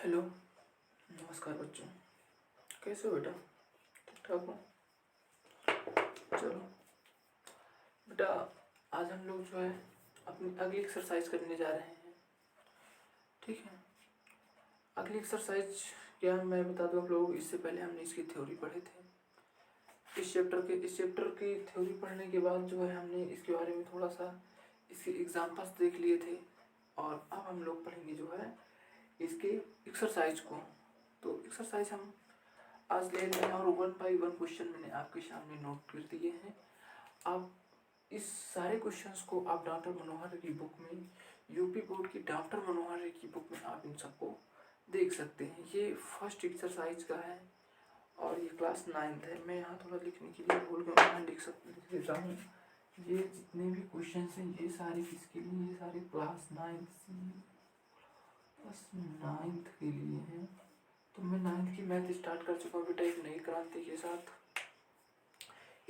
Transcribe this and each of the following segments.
Hello, नमस्कार बच्चों। कैसे हो बेटा? ठीक ठाक हो? चलो बेटा, आज हम लोग जो है अपनी अगली एक्सरसाइज करने जा रहे हैं। ठीक है, अगली एक्सरसाइज क्या है मैं बता दूं आप लोगों को। इससे पहले हमने इसकी थ्योरी पढ़े थे। इस चैप्टर की थ्योरी पढ़ने के बाद जो है हमने इसके बारे में थोड़ा सा इसके एग्जाम्पल्स देख लिए थे, और अब हम लोग पढ़ेंगे जो है इसके एक्सरसाइज को। तो एक्सरसाइज हम आज ले रहे हैं, और 1 बाई 1 क्वेश्चन मैंने आपके सामने नोट कर दिए हैं। आप इस सारे क्वेश्चंस को आप डॉक्टर मनोहर की बुक में, यूपी बोर्ड की डॉक्टर मनोहर की बुक में आप इन सबको देख सकते हैं। ये फर्स्ट एक्सरसाइज का है और ये क्लास 9th है। मैं यहाँ थोड़ा लिखने के लिए भूल गया, यहाँ लिख देता हूँ। ये जितने भी क्वेश्चन हैं ये सारे किसके लिए? ये सारे क्लास 9th के लिए हैं। तो मैं 9th की मैथ स्टार्ट कर चुका हूँ बेटा, एक नई क्रांति के साथ,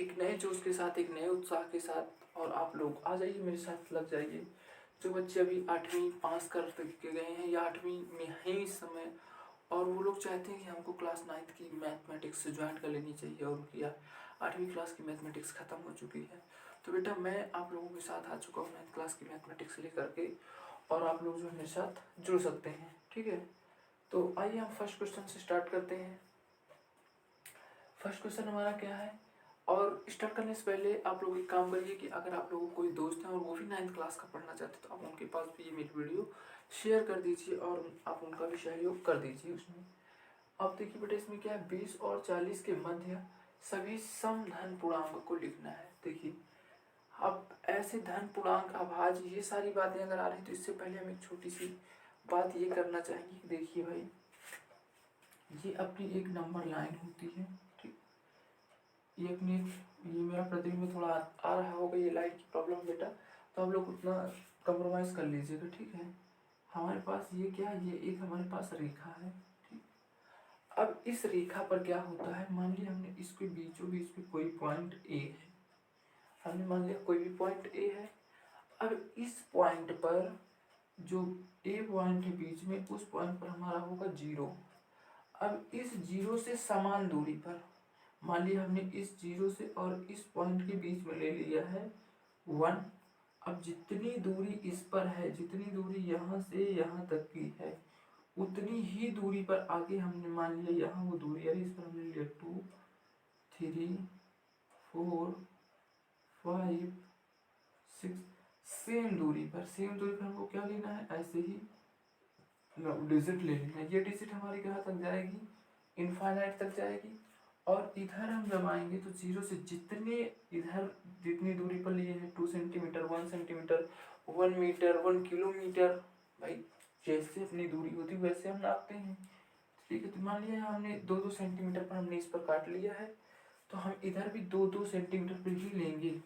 एक नए जोश के साथ, एक नए उत्साह के साथ। और आप लोग आ जाइए मेरे साथ, लग जाइए। जो बच्चे अभी 8वीं पास कर के गए हैं या 8वीं में हैं इस समय, और वो लोग चाहते हैं कि हमको क्लास 9th की मैथमेटिक्स ज्वाइन कर लेनी चाहिए, और उनकी 8वीं क्लास की मैथमेटिक्स ख़त्म हो चुकी है। तो बेटा मैं आप लोगों के साथ आ चुका हूँ 9th क्लास की मैथमेटिक्स लेकर के, और आप लोग जो है मेरे साथ जुड़ सकते हैं। ठीक है, तो आइए हम फर्स्ट क्वेश्चन से स्टार्ट करते हैं। फर्स्ट क्वेश्चन हमारा क्या है? और स्टार्ट करने से पहले आप लोग एक काम करिए कि अगर आप लोगों को कोई दोस्त हैं और वो भी 9th क्लास का पढ़ना चाहते हैं तो आप उनके पास भी ये मेरी वीडियो शेयर कर दीजिए, और आप उनका भी सहयोग कर दीजिए उसमें। अब देखिए बेटा, इसमें क्या है, 20 और 40 के मध्य सभी सम धन पूर्णांक को लिखना है। देखिए, अब ऐसे धन पूर्णांक अभाज्य ये सारी बातें अगर आ रही तो इससे पहले हम एक छोटी सी बात ये करना चाहेंगे। देखिए भाई, ये अपनी एक नंबर लाइन होती है। ठीक, ये अपनी, ये मेरा प्रतिबिंब थोड़ा आ रहा होगा, ये लाइट की प्रॉब्लम बेटा, तो आप लोग उतना कंप्रोमाइज़ कर लीजिएगा। ठीक है, हमारे पास ये क्या है, ये एक हमारे पास रेखा है। ठीक, अब इस रेखा पर क्या होता है, मान लिया हमने इसके बीचों बीच में कोई पॉइंट ए है। हमने मान लिया कोई भी पॉइंट ए है। अब इस पॉइंट पर जो ए पॉइंट है बीच में, उस पॉइंट पर हमारा होगा 0। अब इस 0 से समान दूरी पर, मान लिया हमने इस 0 से और इस पॉइंट के बीच में ले लिया है 1। अब जितनी दूरी इस पर है, जितनी दूरी यहाँ से यहाँ तक की है, उतनी ही दूरी पर आगे हमने मान लिया यहाँ वो दूरी है, इस पर हमने लिया 2, 3, 4, 5, 6। सेम दूरी पर हमको क्या लेना है, ऐसे ही डिजिट ले लेना है। ये डिजिट हमारी कहाँ तक जाएगी, इनफाइनाइट तक जाएगी। और इधर हम जब आएंगे तो 0 से जितने इधर जितनी दूरी पर लिए हैं, 2 सेंटीमीटर, 1 सेंटीमीटर, 1 मीटर, 1 किलोमीटर, भाई जैसे अपनी दूरी होती है वैसे हम नापते हैं। ठीक है, तो मान लिया हमने 2-2 सेंटीमीटर पर हमने इस पर काट लिया है, तो हम इधर भी 2-2 सेंटीमीटर पर ही लेंगे।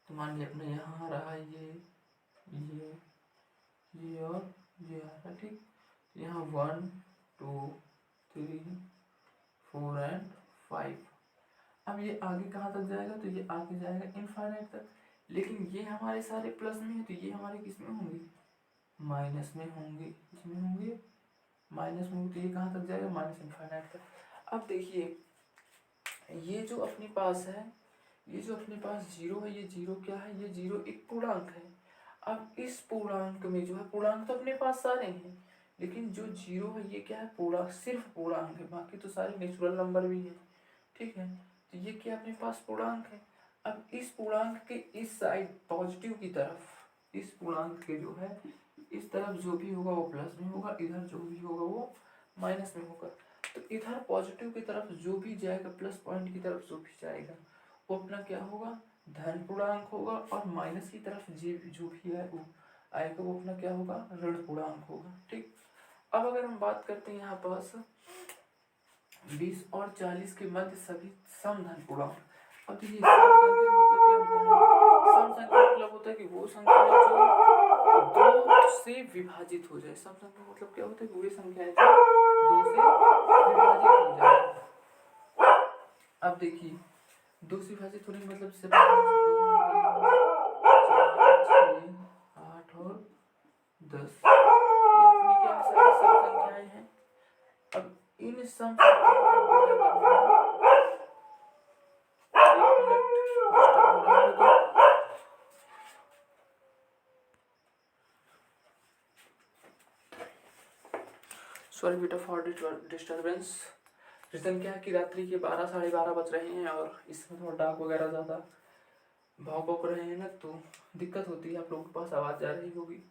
तो मान लिया अपना यहाँ आ रहा है ये और ये आ रहा है। ठीक, यहाँ 1, 2, 3, 4 एंड 5। अब ये आगे कहाँ तक जाएगा, तो ये आगे जाएगा इनफाइनाइट तक। लेकिन ये हमारे सारे प्लस में है, तो ये हमारे किस में होंगे, माइनस में होंगे। इसमें होंगे माइनस में, तो ये कहाँ तक जाएगा, माइनस इनफाइनाइट तक। अब देखिए, ये जो अपने पास है, ये जो अपने पास 0 है, ये 0 क्या है, ये 0 एक पूर्णांक है। अब इस पूर्णांक में जो है, पूर्णांक तो अपने पास सारे हैं, लेकिन जो 0 है ये क्या है, पूर्णांक, सिर्फ पूर्णांक है, बाकी तो सारे नेचुरल नंबर भी हैं। ठीक है, तो ये क्या अपने पास पूर्णांक है। अब इस पूर्णांक के इस साइड पॉजिटिव की तरफ, इस पूर्णांक के जो है इस तरफ जो भी होगा वो प्लस में होगा, इधर जो भी होगा वो माइनस में होगा। तो इधर पॉजिटिव की तरफ जो भी जाएगा, प्लस पॉइंट की तरफ जो भी जाएगा, वो अपना क्या होगा, धन पूर्णांक होगा। और माइनस की तरफ जो भी है वो आएगा, वो अपना क्या होगा, ऋण पूर्णांक होगा। ठीक, अब अगर हम बात करते हैं यहाँ पास 20 और 40 के मध्य सभी सम धन पूर्णांक। अब देखिए, सम संख्या मतलब होता है कि वो संख्या है जो 2 से विभाजित हो जाए। सम संख्या मतलब क्या होता है कि वो संख्या है जो 2 से विभाजित हो जाए। अब देखिए, 2 से विभाजित होने का मतलब 2, 4, 6, 8 और 10, ये अपनी क्या है सम संख्याओं का गुणा करना है। एक मिनट डिस्टर्ब हो रहा होगा। सॉरी बेटा फॉर डिस्टर्बेंस। रीजन क्या है कि रात्रि के 12 साढ़े 12 बज रहे हैं और इसमें थोड़ा डाक वगैरह ज़्यादा भाव भौंक रहे हैं ना, तो दिक्कत होती है, आप लोगों के पास आवाज़ जा रही होगी,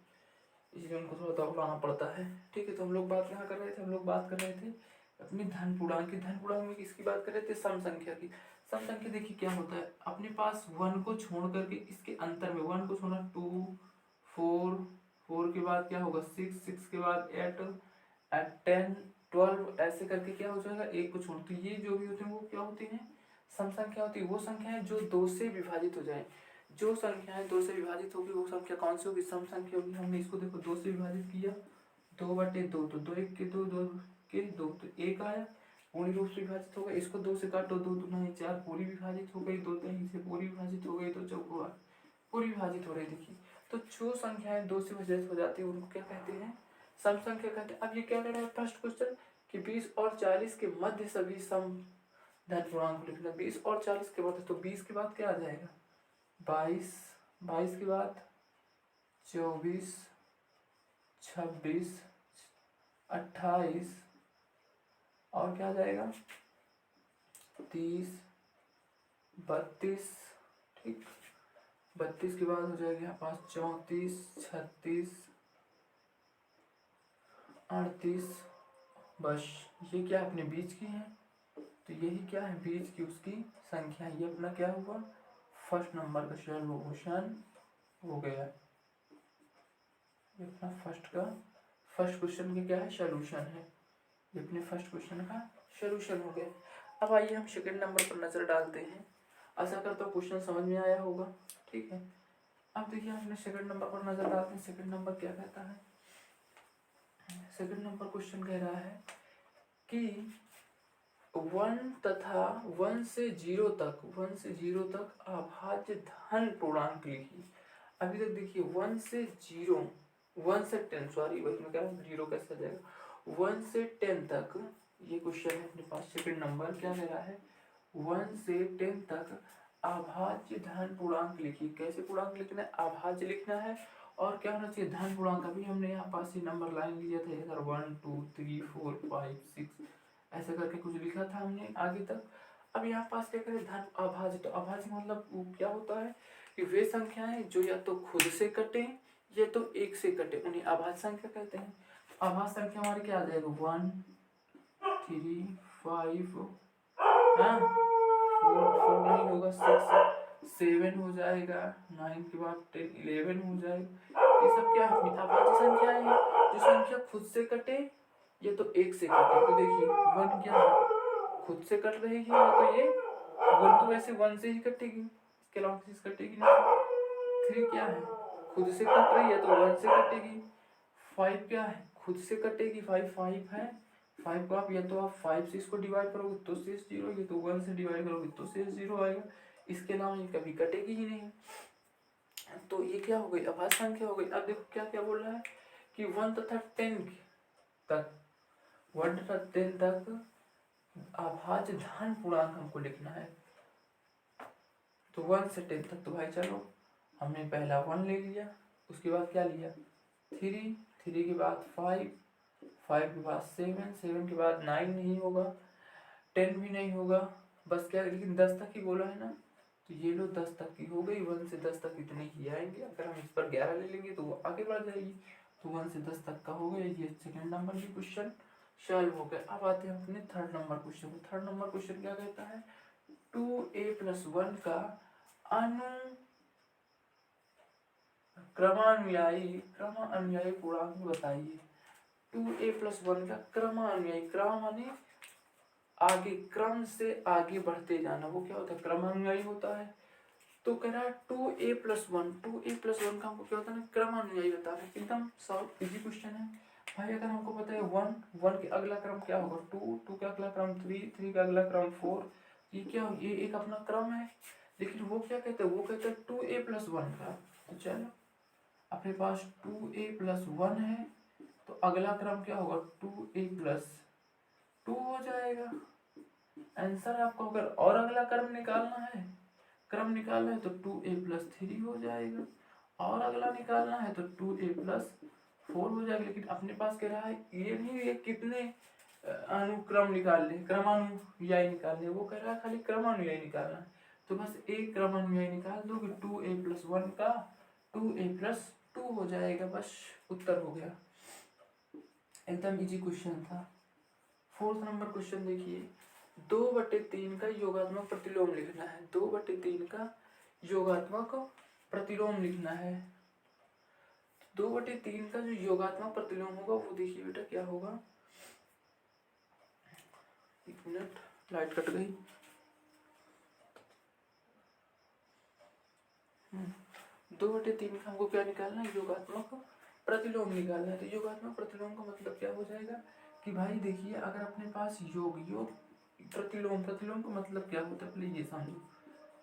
इसलिए उनको थोड़ा दौड़ाना पड़ता है। ठीक है, तो हम लोग बात कहाँ कर रहे थे? हम लोग बात कर रहे थे अपनी धन पूर्णांक की। धन पूर्णांक में किसकी बात कर रहे थे? सम संख्या की। सम संख्या देखिए क्या होता है, अपने पास 1 को छोड़ करके इसके अंतर में 1 को छोड़ना 2 4 4 के बाद क्या होगा 6 6 के बाद 8 10 12 ऐसे करके क्या हो जाएगा 1 को छोड़। तो ये जो भी होते हैं वो क्या होते हैं? सम संख्या होती है। वो संख्याएं जो 2 से विभाजित हो जाए, जो संख्याएं 2 से विभाजित होगी वो संख्या कौन सी होगी? सम संख्या होगी। हमने इसको देखो 2 से विभाजित किया, 2/2, तो 2 1 के 2, 2 के 2, तो 1 आया। पूर्ण रूप से विभाजित हो गया, इसको 2 से काटो, 2 दूना 4, पूरी विभाजित हो गई, 2 3 से पूरी विभाजित हो गई, तो चौको पूरी विभाजित हो रही। देखिए, तो जो संख्याएं 2 से विभाजित हो जाती है उनको क्या कहते हैं? सम संख्या कहते हैं। अब ये क्या कह रहा है फर्स्ट क्वेश्चन कि 20 और 40 के मध्य सभी सम धन पूर्णांक लिखना। 20 और 40 के बाद, तो 20 के बाद क्या आ जाएगा 22, 22 के बाद 24, 26, 28 और क्या आ जाएगा 30, 32। ठीक, 32 के बाद हो जाएगा यहाँ पास 34, 36, 38। बस ये क्या अपने बीच की है, तो यही क्या है बीच की उसकी संख्या। ये अपना क्या हुआ फर्स्ट नंबर का सॉल्यूशन हो गया। ये अपना फर्स्ट क्वेश्चन का क्या है सॉल्यूशन है। ये अपने फर्स्ट क्वेश्चन का सॉल्यूशन हो गया। अब आइए हम सेकंड नंबर पर नजर डालते हैं। आशा करता हूँ क्वेश्चन समझ में आया होगा। ठीक है, अब देखिए हमने सेकंड नंबर पर नजर डालते हैं। सेकंड नंबर क्या कहता है? सेकंड नंबर क्वेश्चन कह रहा है कि 1 तथा 1 से 0 तक अभाज्य धन पूर्णांक लिखिए। अभी तक देखिए 1 से 10 सॉरी वही मैं कह रहा हूँ 0 कैसे आ जाएगा। 1 से 10 तक ये क्वेश्चन है अपने पास। सेकंड नंबर क्या कह रहा है 1 से 10 तक अभाज्य धन पूर्णांक लिखिए। कैसे पूर्णांक लिखना है? अभाज्य लिखना है और क्या होना चाहिए धन पूर्णांक। अभी हमने यहाँ पास ही नंबर लाइन लिया था इधर 1 2 3 4 5 6 ऐसे करके कुछ लिखा था हमने आगे तक। अब यहाँ पास क्या करें धन अभाज्य। तो अभाज्य मतलब वो क्या होता है कि वे संख्याएं जो या तो खुद से कटे या तो एक से कटे, उन्हें अभाज्य संख्या कहते हैं। अभाज्य संख्या हमारे क्या आ जाएगा 1 3 5 हाँ 4 नहीं होगा 6 7 हो जाएगा, 9 के बाद 10 11 हो जाएगा। ये सब क्या है अभाज्य संख्याएं हैं जो संख्या खुद से कटे ये तो एक से कटे। तो देखिए 1 क्या है खुद से कट रही है, तो ये 1 तो वैसे 1 से ही कटेगी, इसके अलावा किसी से कटेगी नहीं। 3 क्या है खुद से कट रही है तो 1 से कटेगी। 5 क्या है खुद से कटेगी 5 है। 5 को आप या तो आप 5 से इसको डिवाइड करोगे तो शेष 0, ये तो 1 से डिवाइड करोगे तो शेष 0 आएगा। इसके अलावा ये कभी कटेगी ही नहीं। तो ये क्या हो गई अभाज्य संख्या हो गई। अब देखो क्या क्या बोल रहा है कि 1 तथा 10 तक 1 तथा 10 तक अभाज्य धन पूर्णांक हमको लिखना है। तो 1 से 10 तक तो भाई चलो हमने पहला 1 ले लिया, उसके बाद क्या लिया 3 के बाद 5 के बाद 7 के बाद 9 नहीं होगा, 10 भी नहीं होगा, बस क्या लेकिन 10 तक ही बोला है ना। तो ये लो 10 तक की हो गई। 1 से 10 तक इतने ही आएंगे। अगर हम इस पर 11 ले लेंगे तो वो आगे बढ़ जाएगी। तो 1 से 10 तक का हो गया। ये सेकंड नंबर की क्वेश्चन सॉल्व हो गया। अब आते हैं अपने थर्ड नंबर क्वेश्चन को। थर्ड नंबर क्वेश्चन क्या कहता है 2a+1 का क्रमानुयायी पूर्णांक बताइए। 2a+1 का क्रमानुयायी, क्रम माने आगे, क्रम से आगे बढ़ते जाना, वो क्या होता है क्रमानुयायी होता है। तो कह रहा है 2a+1 का हमको क्या होता है ना क्रमानुयायी बताना है। एकदम सॉल्व इजी क्वेश्चन है भाई। अगर हमको पता है 1 के अगला क्रम क्या होगा 2 का अगला क्रम 3 का अगला क्रम 4, ये क्या ये एक अपना क्रम है। लेकिन वो क्या कहते हैं वो कहते हैं 2a+1 का। तो चलो अपने पास 2a+1 है तो अगला क्रम क्या होगा 2a+, 2 हो जाएगा आंसर आपको। अगर और अगला क्रम निकालना है तो 2a+3 हो जाएगा, और अगला निकालना है तो 2a+4 हो जाएगा। लेकिन अपने पास कह रहा है ये नहीं ये कितने अनुक्रम निकाल ले, क्रमानुयायी निकाल ले, वो कह रहा है खाली क्रमानुयायी निकालना है। तो बस एक क्रमानुयायी निकाल दो कि 2a+1 का 2a+2 हो जाएगा, बस उत्तर हो गया। एकदम इजी क्वेश्चन था। 4th नंबर क्वेश्चन देखिए, 2/3 का योगात्मक प्रतिलोम लिखना है। 2/3 का योगात्मक प्रतिलोम लिखना है। 2/3 का जो योगात्मक प्रतिलोम होगा वो देखिए बेटा क्या होगा। एक मिनट, लाइट कट गई। 2/3 का हमको क्या निकालना है, योगात्मक प्रतिलोम निकालना है। तो योगात्मक प्रतिलोम का मतलब क्या हो जाएगा कि भाई देखिए, अगर अपने पास योग प्रतिलोम का मतलब क्या होता है, पहले ये समझो।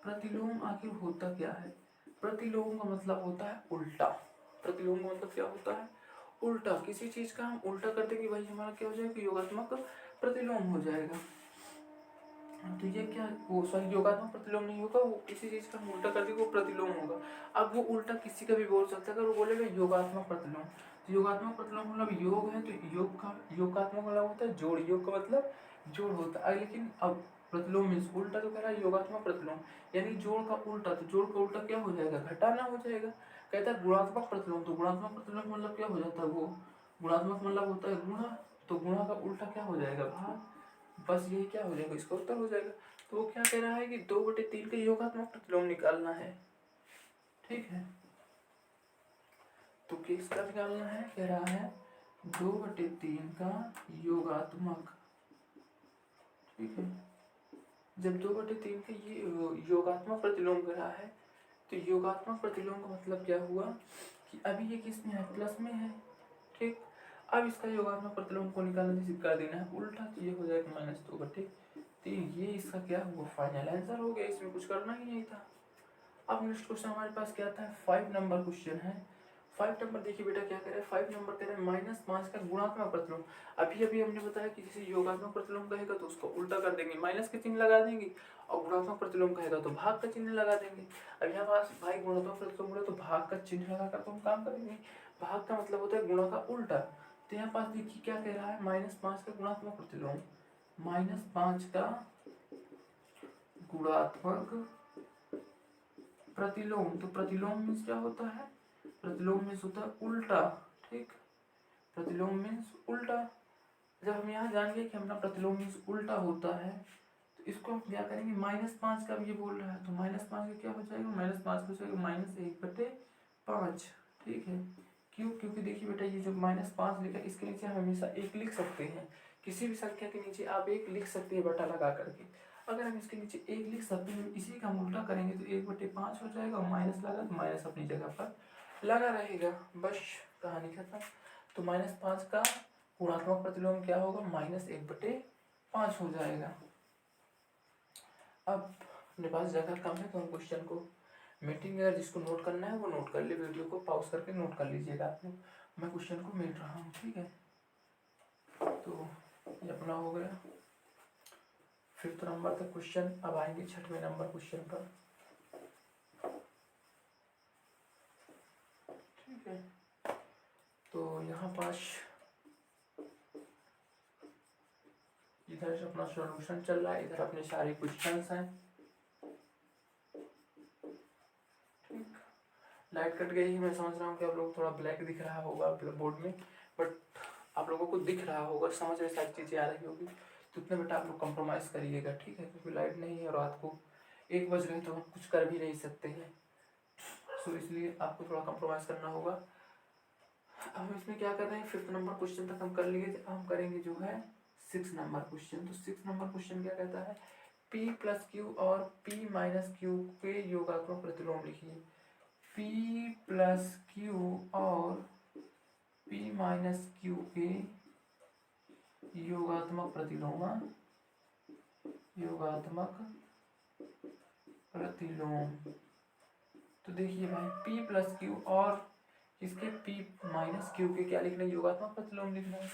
प्रतिलोम आखिर होता क्या है? प्रतिलोम का मतलब होता है उल्टा। प्रतिलोम का मतलब क्या होता है, उल्टा। किसी चीज का हम उल्टा कर देंगे भाई हमारा क्या हो जाएगा, योगात्मक प्रतिलोम हो जाएगा। तो ये क्या, वो सॉरी योगात्मक प्रतिलोम नहीं होगा, वो किसी चीज का हम उल्टा कर देंगे वो प्रतिलोम होगा। अब वो उल्टा किसी का भी बोल सकता है, अगर वो बोलेगा योगात्मक प्रतिलोम, तो योगात्मक प्रतिलोम मतलब योग है तो योगात्मक मतलब होता है जोड़, योग का मतलब जोड़ होता है। लेकिन अब प्रतिलोम मीन्स उल्टा, तो कह रहा है योगात्मक प्रतिलोम यानी जोड़ का उल्टा। तो जोड़ का उल्टा क्या हो जाएगा, घटाना हो जाएगा। कहता है गुणात्मक प्रतिलोम, तो गुणात्मक प्रतिलोम मतलब क्या हो जाता है, वो गुणात्मक मतलब होता है गुणा, तो गुणा का उल्टा क्या हो जाएगा, भाग। बस यही क्या हो जाएगा, इसका उत्तर हो जाएगा। तो वो क्या कह रहा है कि 2/3 का योगात्मक प्रतिलोम निकालना है, ठीक है। तो किसका निकालना है, कह रहा है 2/3 का योगात्मक, ठीक है। जब 2/3 का ये योगात्मक प्रतिलोम कर रहा है, तो योगात्मक प्रतिलोम का मतलब क्या हुआ कि अभी ये किस में है, प्लस में है, ठीक। अब इसका योगात्मक प्रतिलोम को निकालने जैसे कर देना है उल्टा, तो ये हो जाएगा -2/3। ये इसका क्या हुआ, फाइनल आंसर हो गया, इसमें कुछ करना ही नहीं था। अब नेक्स्ट क्वेश्चन हमारे पास क्या था, 5 नंबर क्वेश्चन है। 5 नंबर देखिए बेटा क्या करे, 5 नंबर कह रहे हैं -5 का गुणात्मक प्रतिलोम। अभी हमने बताया कि जैसे योगात्मक प्रतिलोम कहेगा तो उसको उल्टा कर देंगे, माइनस के चिन्ह लगा देंगे, और गुणात्मक प्रतिलोम कहेगा तो भाग का चिन्ह लगा देंगे। अब यहाँ पास भाई गुणात्मक प्रतिलोम बोले तो भाग का चिन्ह लगा कर तो हम काम करेंगे। भाग का मतलब होता है गुणा का उल्टा। तो यहाँ पास देखिए क्या कह रहा है, -5 का गुणात्मक प्रतिलोम, -5 का गुणात्मक प्रतिलोम। तो प्रतिलोम मीन्स क्या होता है, प्रतिलोम मीन्स होता है उल्टा, ठीक। प्रतिलोम मीन्स उल्टा। जब हम यहाँ जान गए कि हमारा प्रतिलोम मीन्स उल्टा होता है, तो इसको हम क्या करेंगे, -5 का ये बोल रहा है तो -5 का क्या हो जाएगा, -5 हो जाएगा -1/5, ठीक है। क्यों, क्योंकि देखिए बेटा ये जो -5 लिखा इसके नीचे हम हमेशा 1 लिख सकते हैं। किसी भी संख्या के नीचे आप 1 लिख सकते हैं बटा लगा करके। अगर हम इसके नीचे 1 लिख सकते हैं, इसी का हम उल्टा करेंगे तो 1/5 हो जाएगा, और माइनस लगा तो माइनस अपनी जगह पर लगा रहेगा, बस कहानी खत्म। तो -5 का गुणात्मक प्रतिलोम क्या होगा, -1/5 हो जाएगा। अब अपने पास जगह कम है तो हम क्वेश्चन को मिटेंगे। अगर जिसको नोट करना है वो नोट कर ले, वीडियो को पॉज करके नोट कर लीजिएगा आप लोग। मैं क्वेश्चन को मिट रहा हूँ, ठीक है। तो ये अपना हो गया 5th नंबर का क्वेश्चन। अब आएंगे 6वें नंबर क्वेश्चन पर, ठीक है। तो यहाँ पास इधर से अपना सॉल्यूशन चल रहा है, इधर अपने सारे क्वेश्चंस हैं, ठीक। लाइट कट गई है, मैं समझ रहा हूँ कि आप लोग थोड़ा ब्लैक दिख रहा होगा बोर्ड में, बट आप लोगों को दिख रहा होगा, समझ में सारी चीज़ें आ रही होगी। तो उतने बेटा आप लोग कंप्रोमाइज़ करिएगा, ठीक है, क्योंकि लाइट नहीं है, रात को 1 बज रहे तो हम कुछ कर भी नहीं सकते हैं, सो इसलिए आपको थोड़ा कंप्रोमाइज़ करना होगा। अब हम इसमें क्या कर रहे हैं, 5th नंबर क्वेश्चन तक हम कर लिए थे, हम करेंगे जो है 6 नंबर क्वेश्चन। तो 6 नंबर क्वेश्चन क्या कहता है, P+Q और P-Q के योगात्मक प्रतिलोम लिखिए। P+Q और P-Q के योगात्मक प्रतिलोम, तो देखिए भाई P+Q और इसके P-Q के क्या लिखना है, योगात्मक प्रतिलोम लिखना है।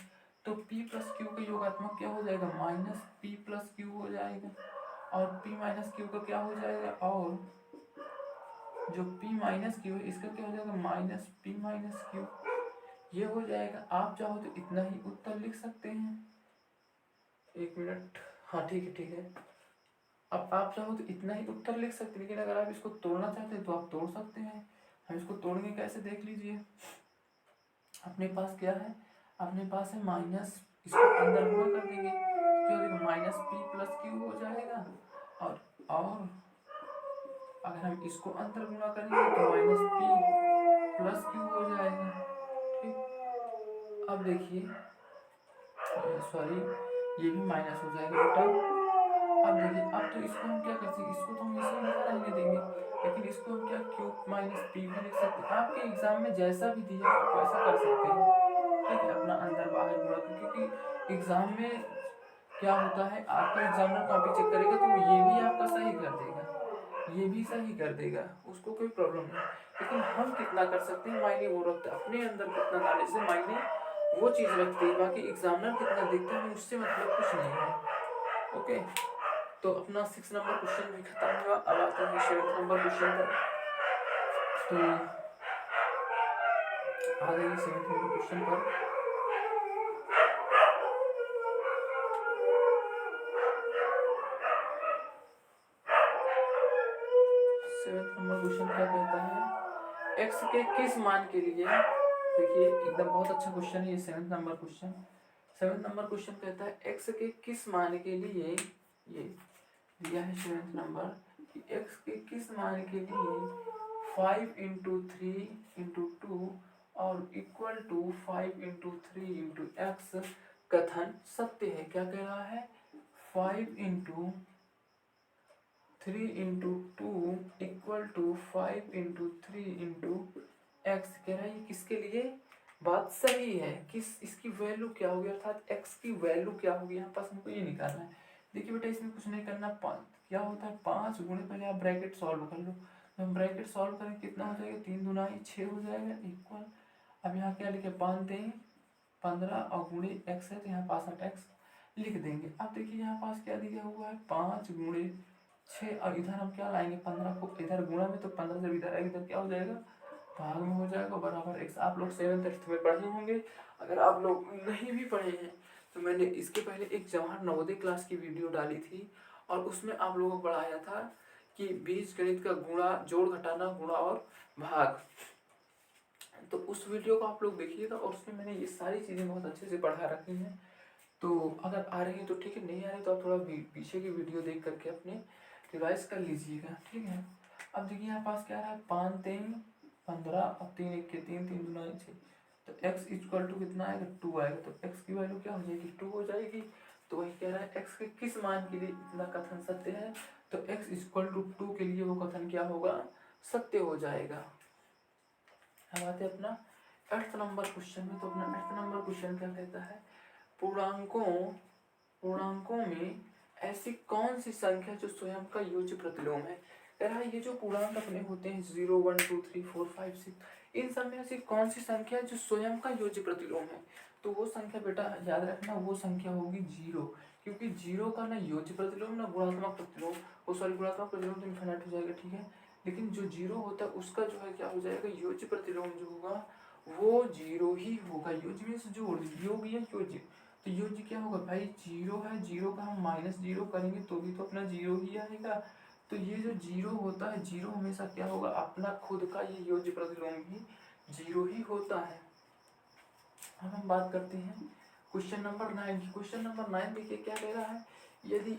तो p प्लस क्यू का योगात्मक क्या हो जाएगा, माइनस p प्लस क्यू हो जाएगा, और p माइनस क्यू का क्या हो जाएगा, और जो p माइनस क्यू है इसका क्या हो जाएगा, माइनस p माइनस क्यू, ये हो जाएगा। आप चाहो तो इतना ही उत्तर लिख सकते हैं। एक मिनट, हाँ ठीक है। अब आप चाहो तो इतना ही उत्तर लिख सकते हैं, लेकिन अगर आप इसको तोड़ना चाहते हैं तो आप तोड़ सकते हैं। हम इसको तोड़ेंगे कैसे, देख लीजिए। अपने पास क्या है, अपने पास है माइनस, इसको अंदर गुणा कर देंगे तो क्या हो जाएगा, माइनस p प्लस क्यू हो जाएगा, और अगर हम इसको अंदर गुणा करेंगे तो माइनस p प्लस क्यू हो जाएगा। ठीक, अब देखिए, सॉरी, ये भी माइनस हो जाएगा बेटा। अब देखिए, अब तो इसको हम क्या कर सकते, इसको तो हम इसे लिखा रहने देंगे, लेकिन इसको हम क्या, क्यूब माइनस पी भी लिख सकते हैं। आपके एग्जाम में जैसा भी दिया आप वैसा कर सकते हैं। ठीक है, अपना अंदर बाहर गुणा कर, क्योंकि एग्जाम में क्या होता है, आपका एग्जामिनर कॉपी चेक करेगा तो ये भी आपका सही कर देगा, ये भी सही कर देगा, उसको कोई प्रॉब्लम नहीं। लेकिन हम कितना कर सकते हैं, मायने वो रखता है, अपने अंदर कितना नॉलेज है मायने वो चीज़ रखती है, बाकी एग्जामिनर कितना देखता है उससे मतलब कुछ नहीं है। ओके, तो अपना 6 नंबर क्वेश्चन भी खत्म हुआ। अब आते हैं 7 नंबर क्वेश्चन पर। तो आ जाइए 7 नंबर क्वेश्चन पर। नंबर क्वेश्चन क्या कहता है, x के किस मान के लिए, देखिए एकदम बहुत अच्छा क्वेश्चन है ये 7 नंबर क्वेश्चन। 7 नंबर क्वेश्चन कहता है x के किस मान के लिए, ये दिया है 7 नंबर कि x के किस मान के लिए 5 इंटू 3 इंटू 2 और equal to 5 into 3 into x कथन सत्य है। क्या कह रहा है, 5 into 3 into 2 equal to 5 into 3 into x. कह रहा है ये किसके लिए बात सही है, किस इसकी वैल्यू क्या होगी, अर्थात एक्स की वैल्यू क्या होगी, यहाँ पास हमको ये निकालना है। देखिए बेटा, इसमें कुछ नहीं करना, क्या होता है 5 गुणे, पहले आप ब्रैकेट सॉल्व कर लो। तो हम ब्रैकेट सॉल्व करें कितना हो जाएगा, 3 दूना 6 हो जाएगा इक्वल। अब यहाँ क्या लिखे, 5 3 15 और गुणे एक्स है तो यहाँ पास हम एक्स लिख देंगे। अब देखिए यहाँ पास क्या दिया हुआ है, 5 गुणे 6, और इधर हम क्या लाएंगे, 15 को इधर गुणा में, तो 15 जब इधर आएगा इधर क्या हो जाएगा, भाग में हो जाएगा, बराबर एक्स। आप लोग 7th 8th में पढ़े होंगे। अगर आप लोग नहीं भी पढ़े हैं तो मैंने इसके पहले एक जवाहर नवोदय क्लास की वीडियो डाली थी और उसमें आप लोगों को पढ़ाया था कि बीज गणित का गुणा, जोड़ घटाना, गुणा और भाग। तो उस वीडियो को आप लोग देखिएगा और उसमें मैंने ये सारी चीज़ें बहुत अच्छे से पढ़ा रखी हैं। तो अगर आ रही है तो ठीक है, नहीं आ रही तो आप थोड़ा पीछे की वीडियो देख करके अपने रिवाइज कर लीजिएगा। ठीक है, अब देखिए यहाँ पास क्या रहा है, 5 3 15 और 3 1 के 3 3 दूना 6, तो x इक्वल टू कितना आएगा, 2 आएगा। तो x की वैल्यू क्या हो जाएगी, 2 हो जाएगी। तो वही कह रहा है x के किस मान के लिए इतना कथन सत्य है, तो x इक्वल टू 2 के लिए वो कथन क्या होगा, सत्य हो जाएगा। अब आते हैं अपना 8th नंबर क्वेश्चन में। तो अपना 8th नंबर क्वेश्चन क्या कहता है, पूर्णांकों में ऐसी कौन सी संख्या जो स्वयं का योज्य प्रतिलोम है। कह रहा है ये जो पूर्णांक अपने होते हैं 0 1 2 3 4 5 6, इन सब में ऐसी कौन सी संख्या जो स्वयं का योज्य प्रतिलोम है। तो वो संख्या बेटा याद रखना, वो संख्या होगी 0, क्योंकि 0 का ना योज्य प्रतिलोम ना गुणात्मक प्रतिलोम, वो सॉरी गुणात्मक प्रतिलोम तो इनफिनिट हो जाएगा, ठीक है, लेकिन जो 0 होता है उसका जो है क्या हो जाएगा, योज्य प्रतिलोम जो होगा वो 0 ही होगा। योज्य मीन्स जोड़, योग या योज्य, तो योज्य क्या होगा भाई, 0 है, 0 का हम -0 करेंगे तो भी तो अपना 0 ही आएगा। तो ये जो 0 होता है, 0 हमेशा क्या होगा, अपना खुद का ये योज्य प्रतिलोम भी 0 ही होता है। अब हम बात करते हैं क्वेश्चन नंबर 9 की। क्वेश्चन नंबर 9 देखिए क्या कह रहा है, यदि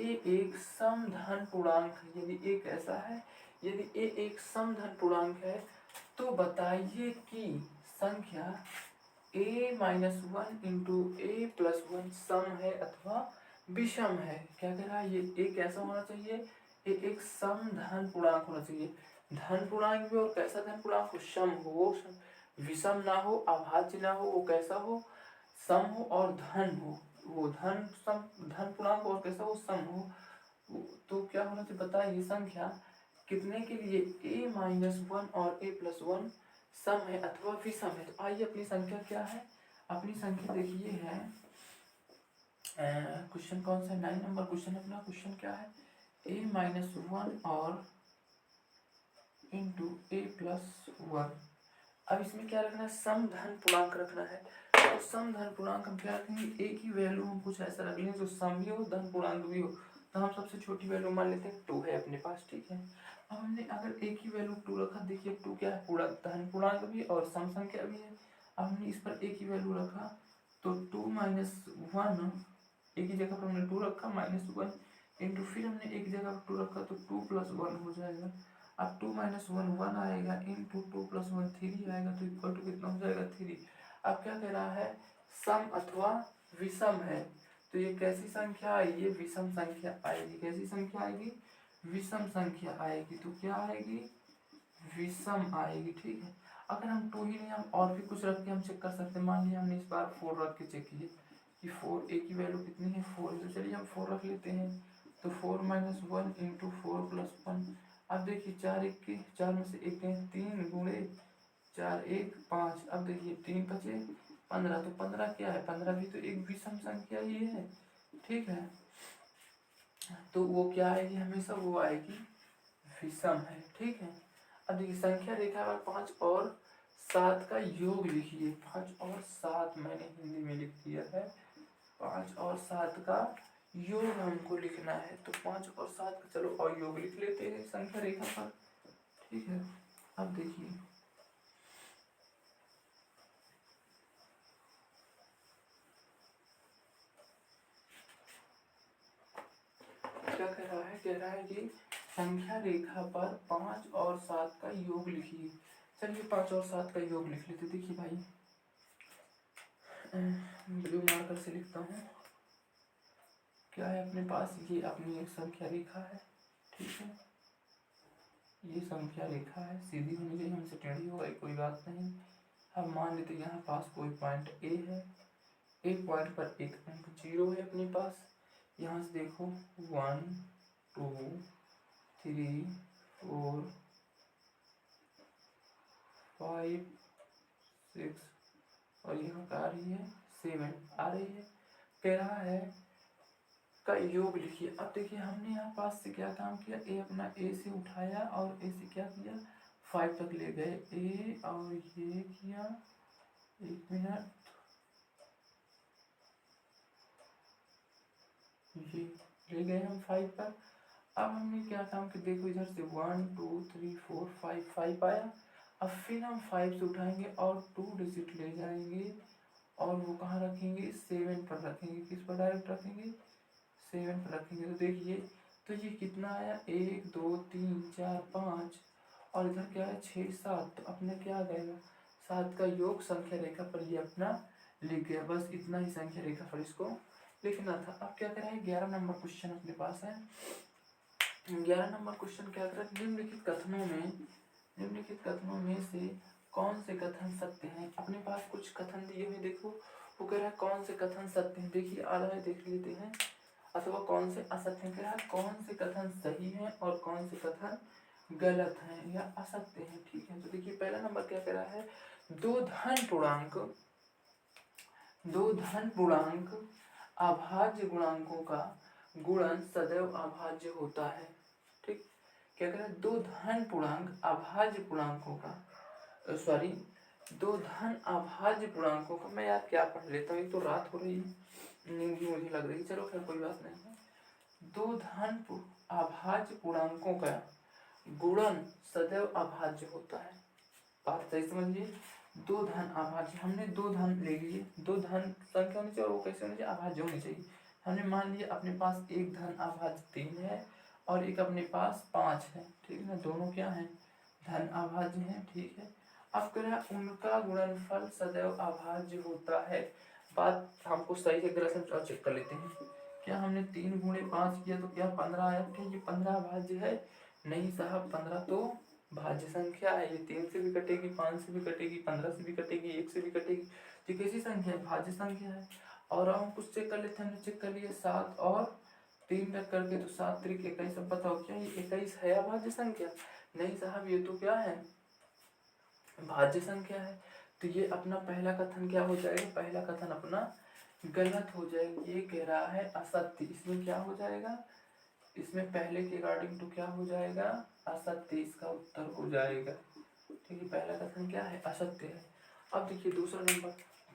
a एक समधन पूर्णांक है, यदि a कैसा है, यदि a एक समधन पूर्णांक है तो बताइए कि संख्या a-1 इंटू a+1 सम है अथवा विषम है। क्या कह रहा है, ये a कैसा होना चाहिए, एक समधन पूर्णांक होना चाहिए, धन पूर्णांक भी, और कैसा धन पूर्णांक हो, सम हो, विषम ना हो, अभाज्य ना हो, वो कैसा हो, सम हो और धन हो, वो धन पूर्णांक और कैसा हो, सम हो। तो क्या होना चाहिए, बताइए संख्या कितने के लिए a-1 और a+1 सम है अथवा विषम है। तो आइए अपनी संख्या क्या है, अपनी संख्या देखिए है क्वेश्चन कौन सा 9 नंबर क्वेश्चन अपना क्वेश्चन क्या है a-1 और इंटू a+1। अब इसमें क्या रखना है सम धन पूर्णांक रखना है। तो सम धन पूर्णांक हम क्या रखेंगे एक ही वैल्यू हम कुछ ऐसा रख लेंगे जो सम भी हो धन पूर्णांक भी हो। तो हम सबसे छोटी वैल्यू मान लेते हैं 2 है अपने पास ठीक है। अब हमने अगर एक ही वैल्यू 2 रखा देखिए 2 क्या है पूरा धन पूर्णांक भी और सम संख्या भी है। अब हमने इस पर एक ही वैल्यू रखा तो 2 - 1 एक ही जगह पर हमने 2 रखा -1 इंटू फिर हमने एक जगह पर 2 रखा तो 2 + 1 हो जाएगा। अब 2 - 1 1 आएगा इंटू 2 + 1 3 आएगा तो इक्वल टू कितना हो जाएगा 3। अब क्या कह रहा है सम अथवा विषम है तो ये कैसी संख्या आएगी विषम संख्या आएगी। कैसी संख्या आएगी विषम संख्या आएगी। तो क्या आएगी विषम आएगी ठीक है। अगर हम 2 ही नहीं हम और भी कुछ रख के हम चेक कर सकते हैं। मान लिया हमने इस बार 4 रख के चेक किए कि 4 एक ही वैल्यू कितनी है 4 है तो चलिए हम 4 रख लेते हैं। तो 4 - 1 इंटू 4 + 1। अब देखिए 4 एक के 4 में से एक है 3 गुणे 4 1 5। अब देखिए 3 बचे 15 तो 15 क्या है 15 भी तो एक विषम संख्या ही है ठीक है। तो वो क्या आएगी हमेशा वो आएगी विषम है ठीक है। अब देखिए संख्या रेखा पर 5 और 7 का योग लिखिए। 5 और 7 मैंने हिंदी में लिख दिया है। 5 और 7 का योग हमको लिखना है। तो 5 और 7 का चलो और योग लिख लेते हैं संख्या रेखा पर ठीक है। अब देखिए क्या कह रहा है कि संख्या रेखा पर 5 और 7 का योग लिखिए। चलिए 5 और 7 का योग लिख लेते। देखिए भाई ब्लू मार्कर से लिखता हूँ। क्या है अपने पास ये अपनी एक संख्या रेखा है ठीक है। ये संख्या रेखा है सीधी होनी चाहिए हमसे टेढ़ी हो गई कोई बात नहीं। अब मान लेते यहाँ पास कोई पॉइंट ए है। एक पॉइंट पर एक अंक 0 है अपने पास। यहाँ से देखो 1 2 3 4 5 6 और यहाँ का आ रही है 7 आ रही है। कह रहा है का योग लिखिए। अब देखिए हमने यहाँ पास से क्या काम किया ए अपना ए से उठाया और ए से क्या किया 5 तक ले गए ए और ये किया 1 मिनट ये ले गए हम 5 पर। अब हमने क्या काम किया देखो इधर से 1 2 3 4 5 5 आया। अब फिर हम 5 से उठाएंगे और 2 डिजिट ले जाएंगे और वो कहाँ रखेंगे 7 पर रखेंगे। किस पर डायरेक्ट रखेंगे 7 पर रखेंगे। तो देखिए तो ये कितना आया 1 2 3 4 5 और इधर क्या है 6 7। तो अपने क्या आ जाएगा 7 का योग संख्या रेखा पर ये अपना लिख गया। बस इतना ही संख्या रेखा पर इसको लिखना था। अब क्या करें 11 नंबर क्वेश्चन अपने पास है। 11 नंबर क्वेश्चन क्या कर निम्नलिखित कथनों में से कौन से कथन सत्य हैं। अपने पास कुछ कथन दिए हुए देखो वो कह रहा है कौन से कथन सत्य हैं। देखिए आ रहा है देख लेते हैं अथवा कौन से असत्य हैं। कह रहा है कौन से कथन सही हैं और कौन से कथन गलत हैं या असत्य हैं ठीक है। तो देखिए पहला नंबर क्या कह रहा है दो धन पूर्णांक अभाज्य गुणांकों का गुणन सदैव अभाज्य होता है ठीक। क्या कह रहा है दो धन अभाज्य पूर्णांकों का दो धन अभाज्य पूर्णांकों का। मैं यार क्या पढ़ लेता हूँ एक तो रात हो रही है नींद भी मुझे लग रही चलो खैर कोई बात नहीं है। दो धन अभाज्य पूर्णांकों का गुणन सदैव अभाज्य होता है। बात सही समझिए। दो धन अभाज्य हमने दो धन ले लिए। दो धन संख्या होनी चाहिए और वो कैसे होनी चाहिए अभाज्य होनी चाहिए। हमने मान लिया अपने पास एक धन अभाज्य 3 है और एक अपने पास 5 है ठीक है ना। दोनों क्या है धन अभाज्य है ठीक है। अब कह रहा है उनका गुणनफल सदैव अभाज्य होता है। बात हमको सही से गलत और चेक कर लेते हैं। क्या हमने 3 × 5 किया तो क्या 15 आया। क्या ये 15 भाज्य है नहीं साहब 15 तो भाज्य संख्या है। ये 3 से भी कटेगी 5 से भी कटेगी 15 से भी कटेगी 1 से भी कटेगी। ये कैसी संख्या है भाज्य संख्या है। और हम कुछ चेक कर लेते हैं। हमने चेक कर लिया 7 और 3 तक करके तो 7 × 3 = 21। अब बताओ क्या ये 21 है अभाज्य संख्या नहीं साहब ये तो क्या है भाज्य संख्या है। तो ये अपना पहला कथन क्या हो जाएगा, पहला कथन अपना गलत हो जाएगा। ये कह रहा है असत्य, इसमें क्या हो जाएगा, इसमें पहले के अकॉर्डिंग टू क्या हो जाएगा, असत्य, इसका उत्तर हो जाएगा। ठीक है, पहला कथन क्या है, असत्य है। अब देखिए दूसरा नंबर,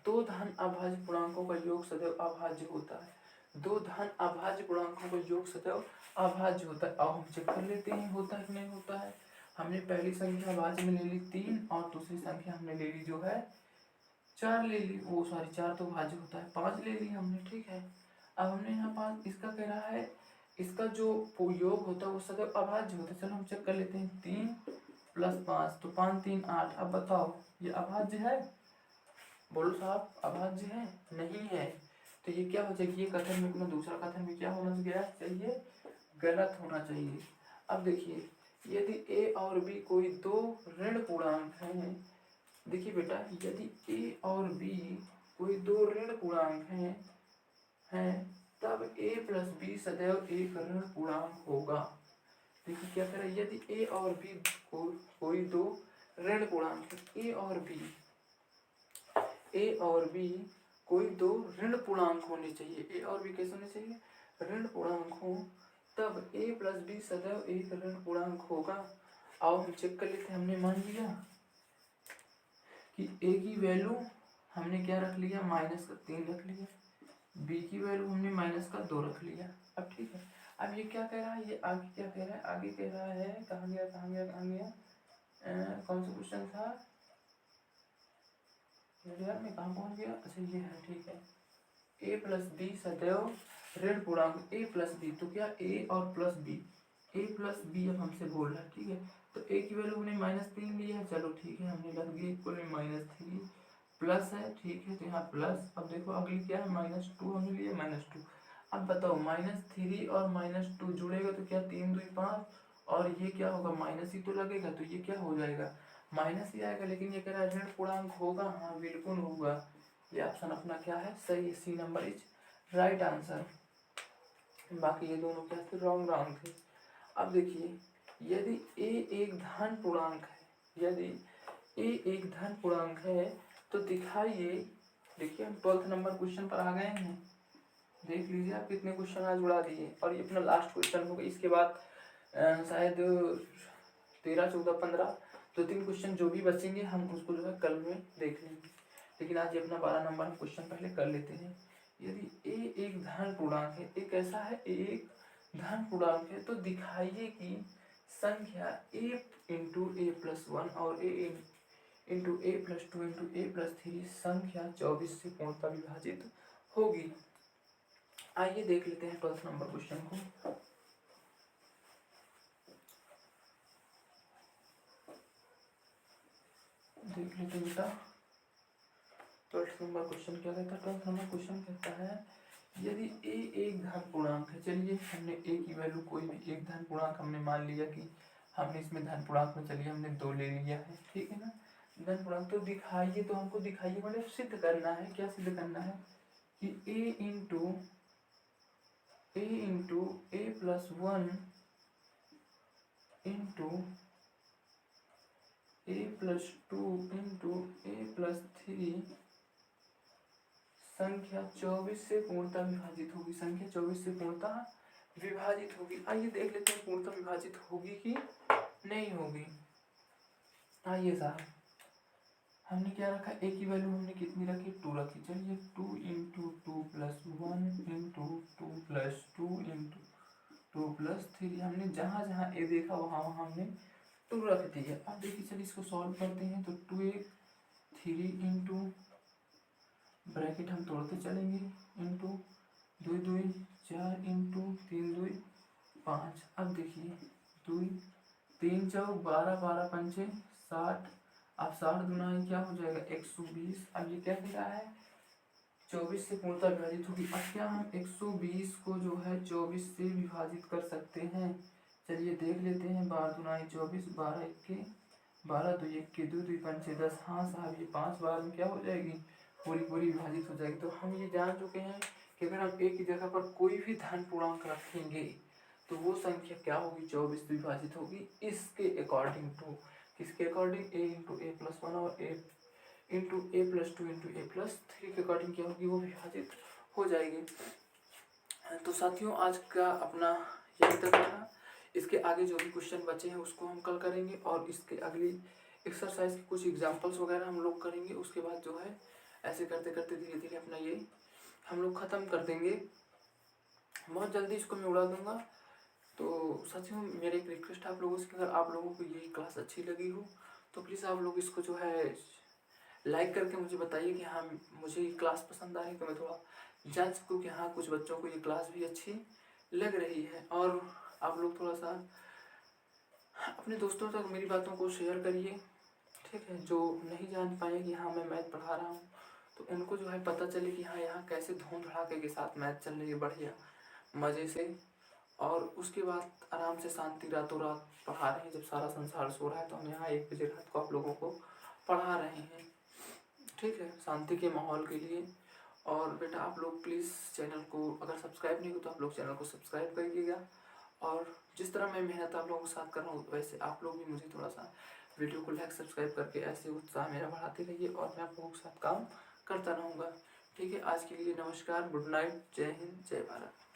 दो धन अभाज्य पूर्णांकों का योग सदैव अभाज्य होता है। दो धन अभाज्य पूर्णांकों का योग सदैव अभाज्य होता है। अब हम चेक कर लेते हैं होता है कि नहीं होता है। हमने पहली संख्या अभाज्य में ले ली 3 और दूसरी संख्या हमने ले ली जो है 4 ले ली, वो सॉरी 4 तो भाज्य होता है, 5 ले ली हमने। ठीक है, अब हमने यहाँ 5, इसका कह रहा है इसका जो योग होता है वो सदैव अभाज्य होता है। चलो हम चेक कर लेते हैं, 3 + 5 तो 5 3 8। अब बताओ ये अभाज्य है, बोलो साहब अभाज्य है, नहीं है। तो ये क्या हो जाएगा, ये कथन में अपना दूसरा कथन में क्या होना चाहिए, गलत होना चाहिए। अब देखिए यदि a और b कोई दो ऋण पूर्णांक हैं, देखिए बेटा यदि a और b कोई दो ऋण पूर्णांक हैं तब a + b सदैव एक ऋण पूर्णांक होगा। देखिए क्या करें, यदि a और b कोई दो ऋण पूर्णांक है, a और b कोई दो ऋण पूर्णांक होने चाहिए, a और b कैसे होने चाहिए, ऋण पूर्णांक हो, तब a + b सदैव एक ऋण पूर्णांक होगा। आओ हम चेक कर लेते हैं। हमने मान लिया कि a की वैल्यू हमने क्या रख लिया, -3 रख लिया, b की वैल्यू हमने -2 रख लिया। अब ठीक है, अब ये क्या कह रहा है, ये आगे क्या कह रहा है, आगे कह रहा है कहाँ गया कौन सा क्वेश्चन था यार, मैं कहाँ पहुँच गया, अच्छा ये है। ठीक है, a + b सदैव ऋण पूर्णांक, a + b तो क्या a और प्लस b, a + b अब हमसे बोल रहा है। ठीक है, तो a की वैल्यू हमने -3 ली है, चलो ठीक है, हमने लग गई इक्वल में -3 प्लस है। ठीक है, तो यहाँ प्लस, अब देखो अगली क्या है, -2 हमने लिया, -2। अब बताओ -3 और -2 जुड़ेगा तो क्या 3 2 5, और ये क्या होगा, माइनस ही तो लगेगा, तो ये क्या हो जाएगा, माइनस ही आएगा। लेकिन ये कह रहा है ऋण पूर्णांक होगा, हाँ बिल्कुल होगा। ये ऑप्शन अपना क्या है, सही, C number is right answer. बाकी ये दोनों क्या थे, रॉन्ग थे। अब देखिए यदि a एक धन पूर्णांक है, यदि a एक धन पूर्णांक है तो दिखाइए, देखिए हम 12th नंबर क्वेश्चन पर आ गए हैं। देख लीजिए आप कितने क्वेश्चन आज उड़ा दिए, और ये अपना लास्ट क्वेश्चन होगा। इसके बाद शायद 13 14 15 2-3 क्वेश्चन जो भी बचेंगे हम उसको जो है कल में देख लेंगे। लेकिन आज ये अपना 12 नंबर हम क्वेश्चन पहले कर लेते हैं। यदि a एक धन पूर्णांक है, एक ऐसा है एक धन पूर्णांक है, तो दिखाइए कि संख्या a × a+1 और a × a+2 × a+3 संख्या 24 से पूर्णतः विभाजित होगी। आइए देख लेते हैं 12th नंबर क्वेश्चन को। देख लेते बेटा 12th नंबर क्वेश्चन क्या कहता है। 12th नंबर क्वेश्चन कहता है यदि a एक धन पूर्णांक है, चलिए हमने a की वैल्यू कोई भी एक धन पूर्णांक हमने मान लिया कि हमने इसमें धन पूर्णांक में चलिए हमने 2 ले लिया है। ठीक है ना, धन पूर्णांक तो दिखाइए, तो हमको दिखाइए मतलब सिद्ध करना है। क्या सिद्ध करना है कि a × a+1 × a+2 × a+3 संख्या 24 से पूर्णतः विभाजित होगी। संख्या 24 से पूर्णतः विभाजित होगी। आइए देख लेते हैं पूर्णतः विभाजित होगी कि नहीं होगी। आइए साहब, हमने क्या रखा, a की वैल्यू हमने कितनी रखी, 2 रखी। चलिए 2 × 2 + 1 × 2 + 2 × 2 + 3, हमने जहाँ जहाँ a देखा वहाँ वहाँ हमने 2 रख दिया। अब देखिए चलिए इसको सॉल्व करते हैं। तो 2 × 3 ब्रैकेट हम तोड़ते चलेंगे, इंटू 2 2 4 इंटू 3 2 5। अब देखिए 2 3 4 12 12 5 60। अब 60 गुना क्या हो जाएगा, 120। अब ये क्या दे रहा है, 24 से पूर्णतः विभाजित होगी। अब क्या हम 120 को जो है 24 से विभाजित कर सकते हैं, चलिए देख लेते हैं। 12 गुना 24, 12 1 12 2 1 2 2 5 10। हाँ साहब, ये 5 बार में क्या हो जाएगी, पूरी विभाजित हो जाएगी। तो हम ये जान चुके हैं कि अगर हम a की जगह पर कोई भी धन पूर्णांक रखेंगे तो वो संख्या क्या होगी, 24 से विभाजित होगी। इसके अकॉर्डिंग टू, किसके अकॉर्डिंग, a × a+1 और a into a+2 into a+3 के अकॉर्डिंग क्या होगी, वो विभाजित हो जाएगी। तो साथियों आज का अपना यही तक रहा। इसके आगे जो भी क्वेश्चन बचे हैं उसको हम कल करेंगे, और इसके अगली एक्सरसाइज की कुछ एग्जांपल्स वगैरह हम लोग करेंगे। उसके बाद जो है ऐसे करते करते धीरे धीरे अपना ये हम लोग ख़त्म कर देंगे। बहुत जल्दी इसको मैं उड़ा दूंगा। तो साथियों मेरी एक रिक्वेस्ट है आप लोगों से कि अगर आप लोगों को ये क्लास अच्छी लगी हो तो प्लीज़ आप लोग इसको जो है लाइक करके मुझे बताइए कि हाँ मुझे ये क्लास पसंद आ रही है, तो मैं थोड़ा जान सकूँ कि हाँ कुछ बच्चों को ये क्लास भी अच्छी लग रही है। और आप लोग थोड़ा सा अपने दोस्तों तक मेरी बातों को शेयर करिए, ठीक है। जो नहीं जान पाए कि हाँ मैं मैथ पढ़ा रहा हूँ तो उनको जो है पता चले कि हाँ यहाँ कैसे धूम धड़ाके के साथ मैथ चल रही है बढ़िया मज़े से। और उसके बाद आराम से शांति रातों रात पढ़ा रहे हैं। जब सारा संसार सो रहा है तो हम यहाँ 1 बजे रात को आप लोगों को पढ़ा रहे हैं, ठीक है, शांति के माहौल के लिए। और बेटा आप लोग प्लीज़ चैनल को अगर सब्सक्राइब नहीं हो तो आप लोग चैनल को सब्सक्राइब करिएगा। और जिस तरह मैं मेहनत आप लोगों के साथ कर रहा हूँ वैसे आप लोग भी मुझे थोड़ा सा वीडियो को लाइक सब्सक्राइब करके ऐसे उत्साह मेरा बढ़ाते रहिए, और मैं आप लोगों के साथ काम करता रहूँगा। ठीक है, आज के लिए नमस्कार, गुड नाइट, जय हिंद, जय भारत।